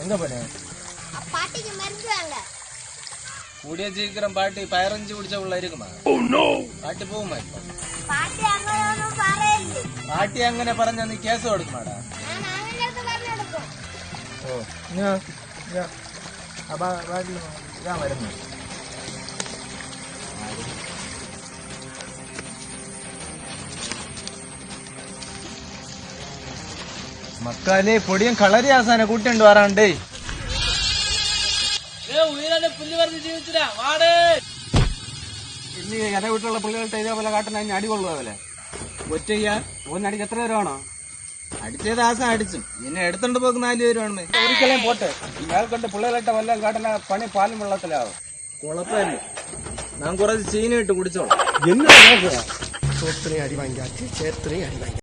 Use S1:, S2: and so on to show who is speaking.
S1: எங்க போன?
S2: பாட்டிக்கு மருந்து வாங்க.
S1: கூடிய சீக்கிரம் பாட்டி பயரஞ்சு குடிச்ச உள்ள இருக்குமா? പാട്ടി പോവുമാ ഇപ്പൊ?
S2: പാട്ടി അങ്ങനെയൊന്നും പറയല്ലേ.
S1: പാട്ടി അങ്ങനെ പറഞ്ഞാ നീ കേസ് കൊടുക്കുമാടാ?
S2: ഞാൻ അങ്ങനെ പറഞ്ഞെടുക്കും.
S1: ഓ ഞാൻ വരുന്നു. മക്കാലേ പൊടിയും കളരി ആസാന കൂട്ടിണ്ട് വരാണ്ടേ. പുല്ല് പറഞ്ഞ് ജീവിച്ചില്ല വാടേ.
S3: ഇനി എന്റെ വീട്ടിലുള്ള പുള്ളികളുടെ ഇതേപോലെ കാട്ടുന്ന അതിന് അടി കൊള്ളുവല്ലേ? ഒറ്റയ്യ ഒന്നടിക്ക് എത്ര രൂപയാണോ?
S1: അടിച്ചത് ആസം അടിച്ചും എന്നെ എടുത്തോണ്ട് പോക്ക് 4 രൂപയാണ്.
S3: ഒരിക്കലും പോട്ടെ. ഇയാൾ കൊണ്ട് പിള്ളേരിട്ട വല്ല കാട്ടുന്ന പണി പാലും വെള്ളത്തിലാവും.
S1: കുഴപ്പമില്ല, ഞാൻ കുറച്ച് ചീനി ഇട്ട് കുടിച്ചോളാം.
S3: എന്നാ
S4: സോപ്പിനെ അടി വാങ്ങിക്കാച്ച് ചേർത്തിനെ അടി വാങ്ങി